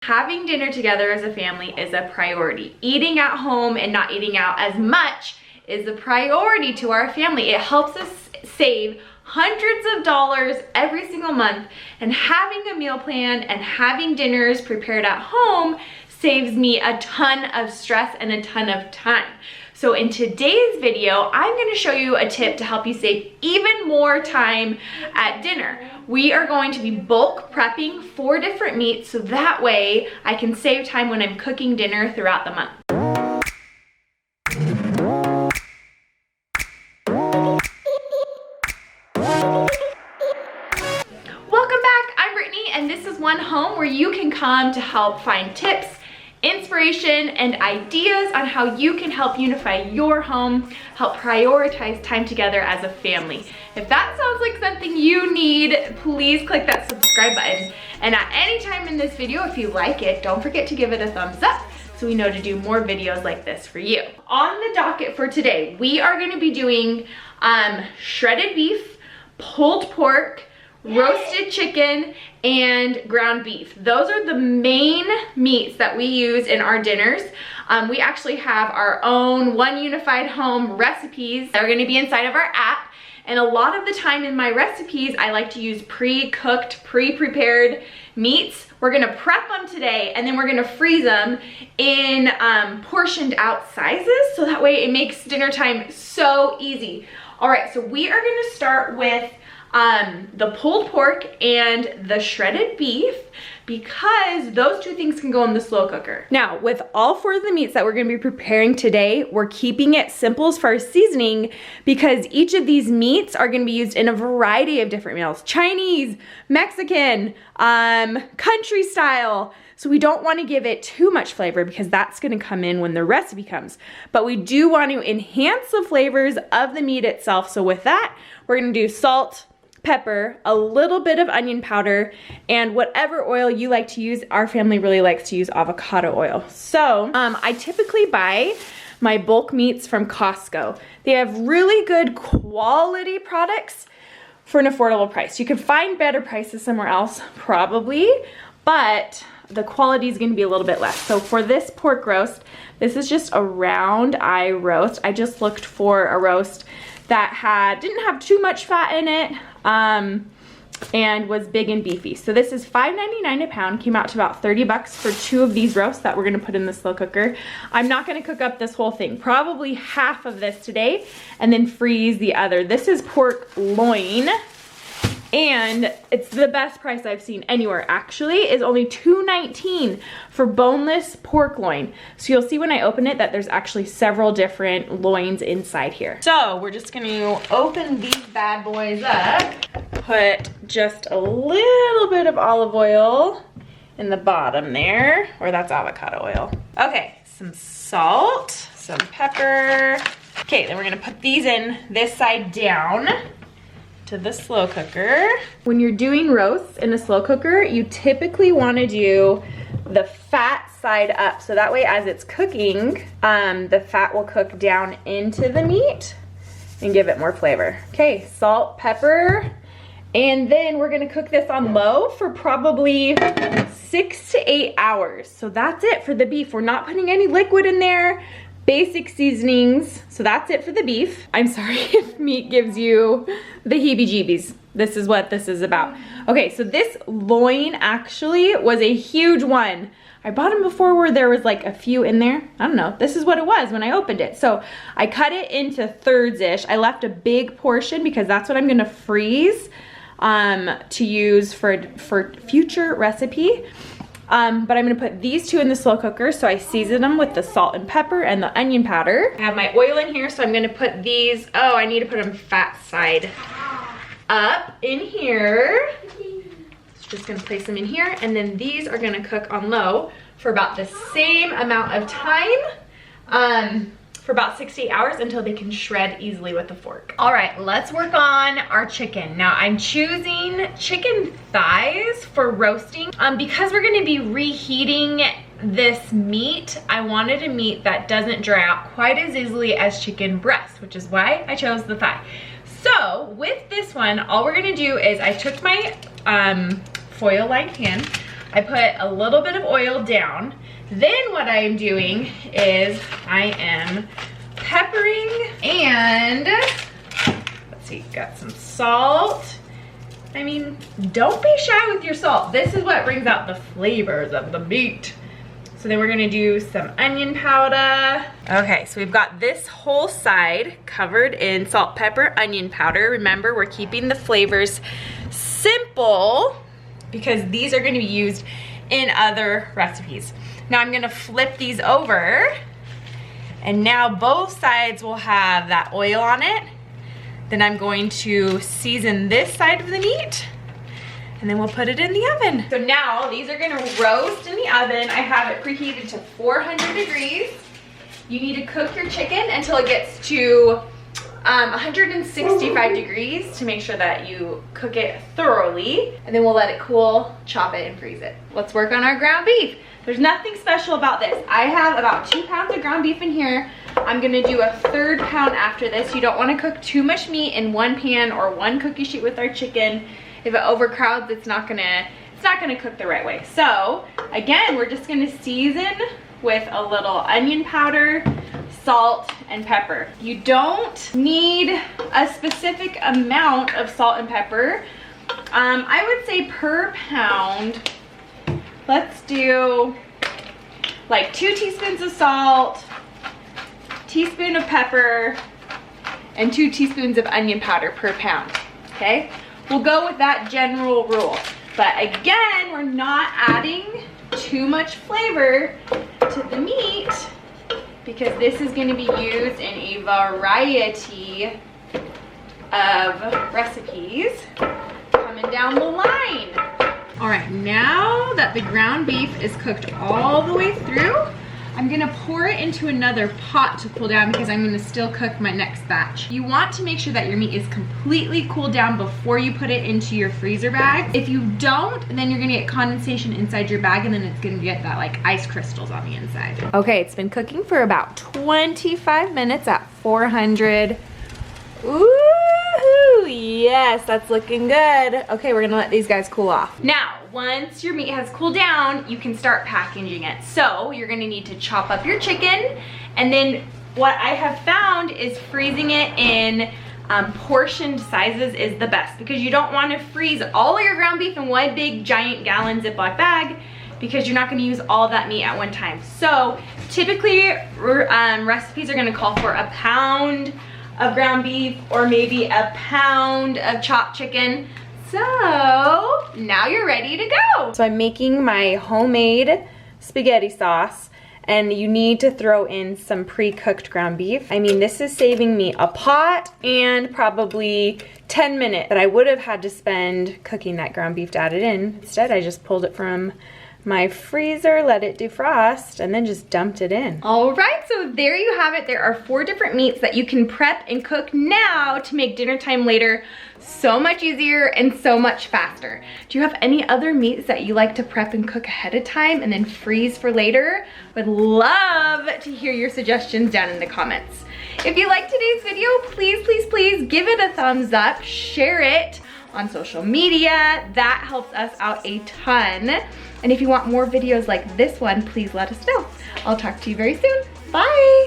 Having dinner together as a family is a priority. Eating at home and not eating out as much is a priority to our family. It helps us save hundreds of dollars every single month, and having a meal plan and having dinners prepared at home saves me a ton of stress and a ton of time. So in today's video, I'm gonna show you a tip to help you save even more time at dinner. We are going to be bulk prepping 4 different meats, so that way I can save time when I'm cooking dinner throughout the month. Welcome back, I'm Brittany, and this is one home where you can come to help find tips, inspiration, and ideas on how you can help unify your home, help prioritize time together as a family. If that sounds like something you need, please click that subscribe button. And at any time in this video, if you like it, don't forget to give it a thumbs up so we know to do more videos like this for you. On the docket for today, we are gonna be doing shredded beef, pulled pork, roasted chicken, and ground beef. Those are the main meats that we use in our dinners. We actually have our own One Unified Home recipes that are gonna be inside of our app. And a lot of the time in my recipes, I like to use pre-cooked, pre-prepared meats. We're gonna prep them today, and then we're gonna freeze them in portioned out sizes, so that way it makes dinner time so easy. All right, so we are gonna start with the pulled pork and the shredded beef, because those 2 things can go in the slow cooker. Now, with all 4 of the meats that we're gonna be preparing today, we're keeping it simple as far as seasoning, because each of these meats are gonna be used in a variety of different meals: Chinese, Mexican, country style. So we don't wanna give it too much flavor, because that's gonna come in when the recipe comes. But we do want to enhance the flavors of the meat itself. So with that, we're gonna do salt, pepper, a little bit of onion powder, and whatever oil you like to use. Our family really likes to use avocado oil. So I typically buy my bulk meats from Costco. They have really good quality products for an affordable price. You can find better prices somewhere else, probably, but the quality is gonna be a little bit less. So for this pork roast, this is just a round eye roast. I just looked for a roast that didn't have too much fat in it, and was big and beefy. So this is $5.99 a pound, came out to about 30 bucks for 2 of these roasts that we're gonna put in the slow cooker. I'm not gonna cook up this whole thing, probably half of this today, and then freeze the other. This is pork loin, and it's the best price I've seen anywhere. Actually, is only $2.19 for boneless pork loin. So you'll see when I open it that there's actually several different loins inside here. So we're just gonna open these bad boys up, put just a little bit of olive oil in the bottom there, or that's avocado oil. Okay, some salt, some pepper. Okay, then we're gonna put these in this side down to the slow cooker. When you're doing roasts in a slow cooker, you typically want to do the fat side up, so that way as it's cooking, the fat will cook down into the meat and give it more flavor. Okay, salt, pepper, and then we're gonna cook this on low for probably 6 to 8 hours. So that's it for the beef. We're not putting any liquid in there. Basic seasonings. So that's it for the beef. I'm sorry if meat gives you the heebie-jeebies. This is what this is about. Okay, so this loin actually was a huge one. I bought them before where there was like a few in there. I don't know. This is what it was when I opened it. So I cut it into thirds-ish. I left a big portion because that's what I'm gonna freeze to use for future recipe. But I'm gonna put these 2 in the slow cooker, so I season them with the salt and pepper and the onion powder. I have my oil in here, so I'm gonna put these, I need to put them fat side up in here. So just gonna place them in here, and then these are gonna cook on low for about the same amount of time, for about 60 hours until they can shred easily with a fork. All right, let's work on our chicken. Now I'm choosing chicken thighs for roasting. Because we're gonna be reheating this meat, I wanted a meat that doesn't dry out quite as easily as chicken breast, which is why I chose the thigh. So with this one, all we're gonna do is I took my foil lined pan, I put a little bit of oil down. Then what I am doing is I am peppering and, let's see, got some salt. I mean, don't be shy with your salt. This is what brings out the flavors of the meat. So then we're gonna do some onion powder. Okay, so we've got this whole side covered in salt, pepper, onion powder. Remember, we're keeping the flavors simple because these are gonna be used in other recipes. Now I'm gonna flip these over, and now both sides will have that oil on it. Then I'm going to season this side of the meat, and then we'll put it in the oven. So now these are gonna roast in the oven. I have it preheated to 400 degrees. You need to cook your chicken until it gets to 165 degrees to make sure that you cook it thoroughly, and then we'll let it cool, chop it, and freeze it. Let's work on our ground beef. There's nothing special about this. I have about 2 pounds of ground beef in here. I'm gonna do a 1/3 pound after this. You don't wanna cook too much meat in one pan or one cookie sheet with our chicken. If it overcrowds, it's not gonna cook the right way. So again, we're just gonna season with a little onion powder, salt, and pepper. You don't need a specific amount of salt and pepper. I would say per pound, let's do like 2 teaspoons of salt, teaspoon of pepper, and 2 teaspoons of onion powder per pound, okay? We'll go with that general rule. But again, we're not adding too much flavor to the meat because this is gonna be used in a variety of recipes coming down the line. All right, now that the ground beef is cooked all the way through, I'm gonna pour it into another pot to cool down because I'm gonna still cook my next batch. You want to make sure that your meat is completely cooled down before you put it into your freezer bag. If you don't, then you're gonna get condensation inside your bag, and then it's gonna get that like ice crystals on the inside. Okay, it's been cooking for about 25 minutes at 400. Woohoo! Yes, that's looking good. Okay, we're gonna let these guys cool off. Now, once your meat has cooled down, you can start packaging it. So you're gonna need to chop up your chicken, and then what I have found is freezing it in portioned sizes is the best, because you don't want to freeze all of your ground beef in one big giant gallon Ziploc bag because you're not going to use all that meat at one time. So typically recipes are going to call for a pound of ground beef or maybe a pound of chopped chicken. So now you're ready to go. So I'm making my homemade spaghetti sauce, and you need to throw in some pre-cooked ground beef. I mean, this is saving me a pot and probably 10 minutes that I would have had to spend cooking that ground beef to add it in. Instead, I just pulled it from my freezer, let it defrost, and then just dumped it in. All right, so there you have it. There are 4 different meats that you can prep and cook now to make dinner time later so much easier and so much faster. Do you have any other meats that you like to prep and cook ahead of time and then freeze for later? Would love to hear your suggestions down in the comments. If you liked today's video, please, please, please give it a thumbs up, share it on social media. That helps us out a ton. And if you want more videos like this one, please let us know. I'll talk to you very soon. Bye.